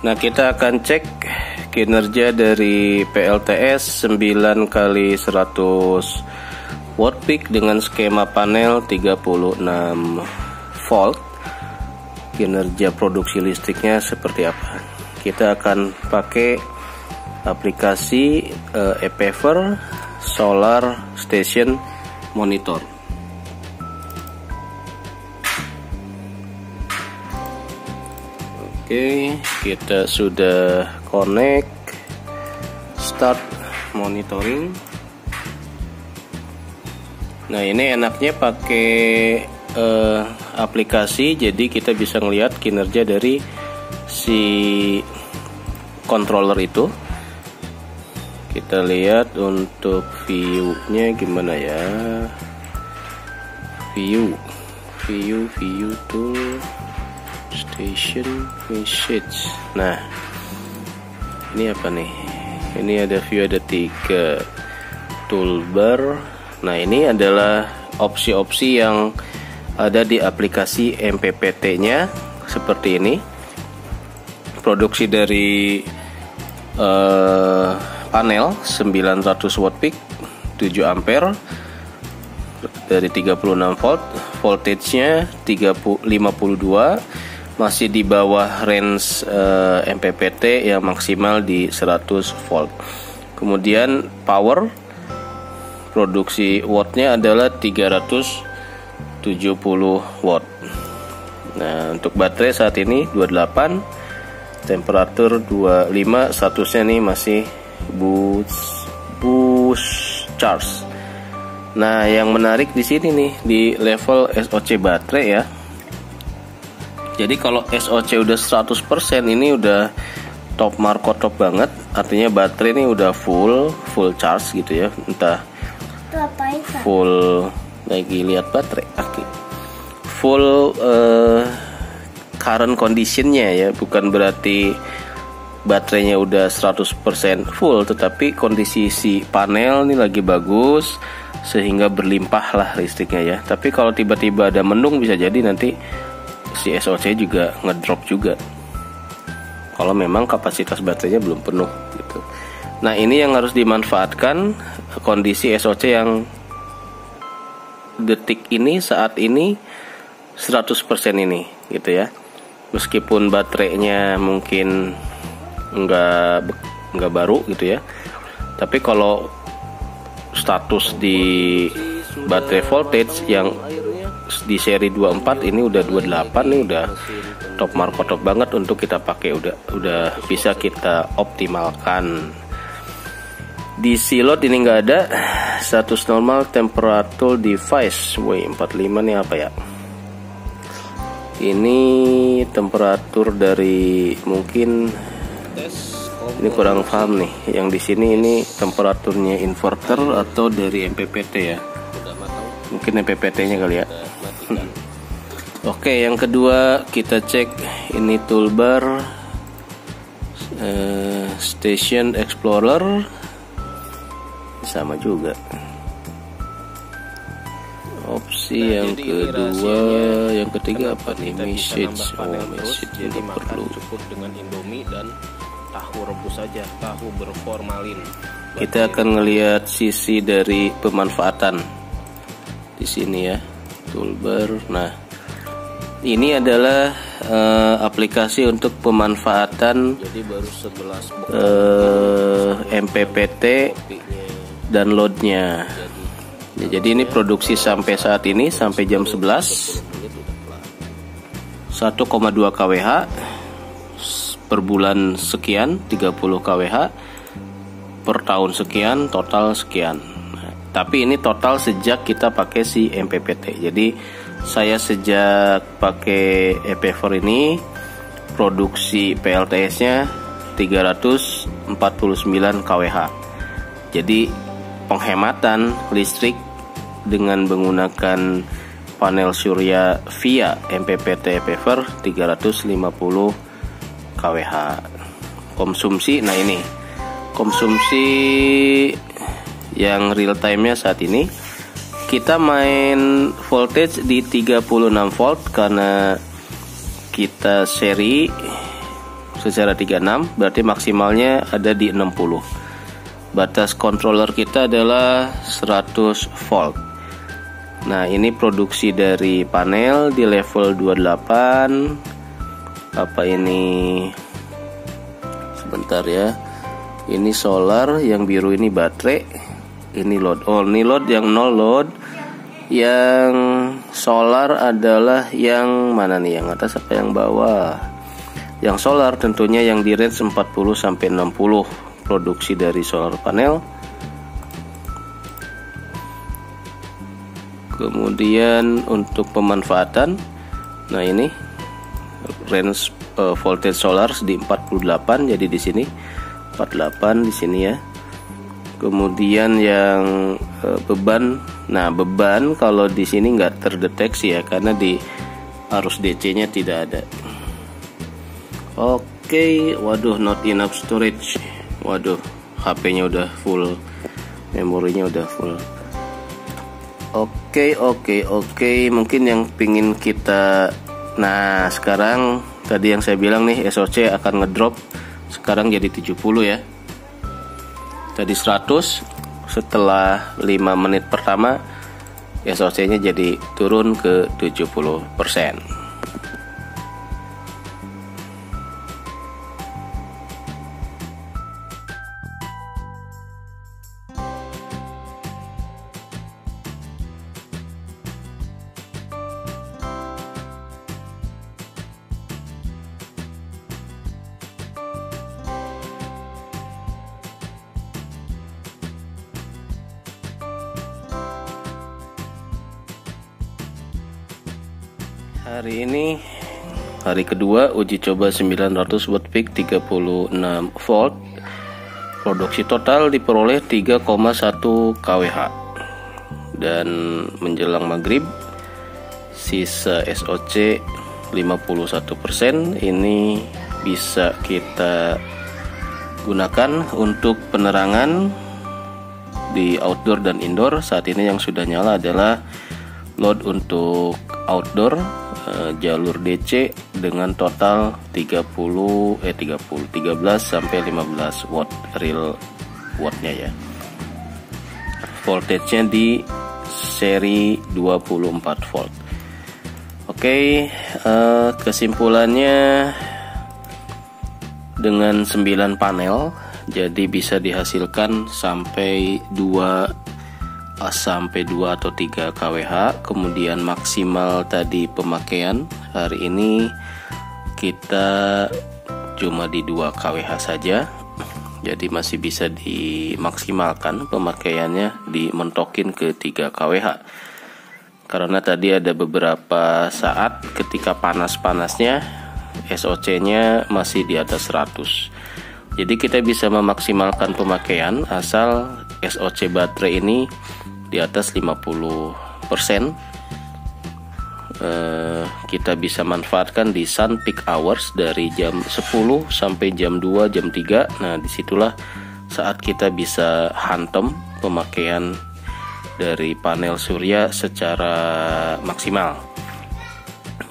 Nah, kita akan cek kinerja dari PLTS 9 kali 100 watt peak dengan skema panel 36 volt. Kinerja produksi listriknya seperti apa? Kita akan pakai aplikasi ePaver Solar Station Monitor. Oke, kita sudah connect, start monitoring. Nah, ini enaknya pakai aplikasi, jadi kita bisa ngelihat kinerja dari si controller itu. Kita lihat untuk view-nya gimana ya. View tool station message. Nah, ini apa nih? Ini ada view, ada 3 toolbar. Nah, ini adalah opsi-opsi yang ada di aplikasi MPPT-nya seperti ini. Produksi dari panel 900 watt peak 7 ampere dari 36 volt, voltage-nya 52, masih di bawah range MPPT yang maksimal di 100 volt. Kemudian power produksi wattnya adalah 370 watt. Nah, untuk baterai saat ini 28, temperatur 25, statusnya nih masih boost charge. Nah, yang menarik di sini nih di level SOC baterai ya. Jadi kalau SOC udah 100% ini udah top top banget, artinya baterai ini udah full charge gitu ya. Entah full, lagi lihat baterai, oke. Full current conditionnya ya, bukan berarti baterainya udah 100% full, tetapi kondisi si panel ini lagi bagus sehingga berlimpah lah listriknya ya. Tapi kalau tiba-tiba ada mendung, bisa jadi nanti si SOC juga ngedrop juga kalau memang kapasitas baterainya belum penuh gitu. Nah, ini yang harus dimanfaatkan, kondisi SOC yang detik ini, saat ini 100% ini gitu ya. Meskipun baterainya mungkin enggak baru gitu ya, tapi kalau status di baterai voltage yang di seri 24 ini udah 28 nih, udah top banget untuk kita pakai, udah bisa kita optimalkan. Di silot ini nggak ada status normal temperature device W45 nih apa ya? Ini temperatur dari, mungkin ini kurang paham nih. Yang di sini ini temperaturnya inverter atau dari MPPT ya? Mungkin MPPT-nya kali ya. Oke, yang kedua kita cek ini toolbar Station Explorer, sama juga. Opsi yang kedua, yang ketiga apa nih? Message. Message ini perlu cukup dengan Indomie dan tahu rebus saja, tahu berformalin. Kita akan ngelihat sisi dari pemanfaatan di sini ya, toolbar. Nah, ini adalah aplikasi untuk pemanfaatan MPPT dan loadnya. Ya, jadi ini produksi sampai saat ini, sampai jam 11 1,2 kWh per bulan sekian, 30 kWh per tahun sekian, total sekian. Tapi ini total sejak kita pakai si MPPT. Jadi saya sejak pakai ePaver ini, produksi PLTS-nya 349 kWh. Jadi penghematan listrik dengan menggunakan panel surya via MPPT ePaver 350 kWh. Konsumsi, nah ini konsumsi yang real time-nya saat ini, kita main voltage di 36 volt karena kita seri secara 36, berarti maksimalnya ada di 60. Batas controller kita adalah 100 volt. Nah, ini produksi dari panel di level 28. Apa ini? Sebentar ya. Ini solar, yang biru ini baterai. Ini load. Oh, ini load, yang no load. Yang solar adalah yang mana nih? Yang atas apa yang bawah? Yang solar tentunya yang di range 40 sampai 60 produksi dari solar panel. Kemudian untuk pemanfaatan, nah ini range voltage solar di 48, jadi di sini 48 di sini ya. Kemudian yang beban, nah beban kalau di sini nggak terdeteksi ya, karena di arus DC-nya tidak ada. Oke, waduh, not enough storage. Waduh, HP-nya udah full, memorinya udah full. Oke, mungkin yang pingin kita, nah sekarang tadi yang saya bilang nih SOC akan ngedrop, sekarang jadi 70 ya. Tadi 100, setelah 5 menit pertama SOC-nya jadi turun ke 70%. Hari ini hari kedua uji coba 900 watt peak 36 volt. Produksi total diperoleh 3,1 kWh. Dan menjelang maghrib sisa SOC 51%. Ini bisa kita gunakan untuk penerangan di outdoor dan indoor. Saat ini yang sudah nyala adalah load untuk outdoor, jalur DC dengan total 13 sampai 15 watt real wattnya ya. Voltage-nya di seri 24 volt. Oke, kesimpulannya dengan 9 panel jadi bisa dihasilkan sampai 2 atau 3 kWh. Kemudian maksimal tadi pemakaian hari ini kita cuma di 2 kWh saja, jadi masih bisa dimaksimalkan pemakaiannya, dimentokin ke 3 kWh. Karena tadi ada beberapa saat ketika panas-panasnya SOC-nya masih di atas 100. Jadi kita bisa memaksimalkan pemakaian asal SOC baterai ini di atas 50%. Kita bisa manfaatkan di sun peak hours dari jam 10 sampai jam 2, jam 3. Nah, disitulah saat kita bisa hantam pemakaian dari panel surya secara maksimal.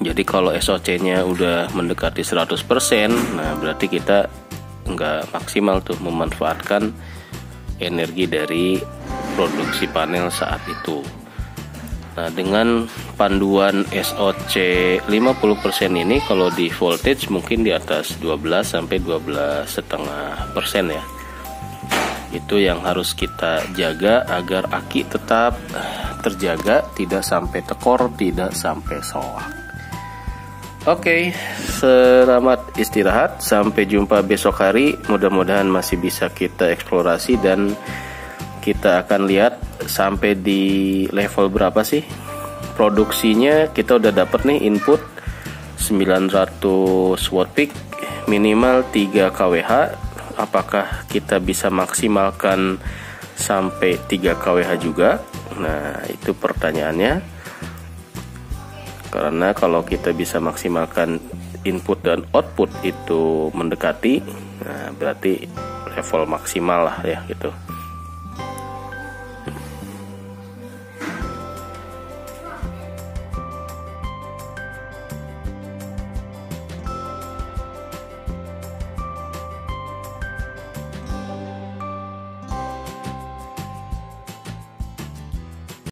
Jadi kalau SOC-nya udah mendekati 100%, nah berarti kita nggak maksimal tuh memanfaatkan energi dari produksi panel saat itu. Nah, dengan panduan SOC 50% ini, kalau di voltage mungkin di atas 12 sampai 12,5% ya. Itu yang harus kita jaga agar aki tetap terjaga, tidak sampai tekor, tidak sampai soak. Oke, selamat istirahat. Sampai jumpa besok hari. Mudah-mudahan masih bisa kita eksplorasi dan kita akan lihat sampai di level berapa sih produksinya. Kita udah dapat nih input 900 watt peak, minimal 3 kWh. Apakah kita bisa maksimalkan sampai 3 kWh juga? Nah, itu pertanyaannya. Karena kalau kita bisa maksimalkan input dan output itu mendekati, nah berarti level maksimal lah ya gitu.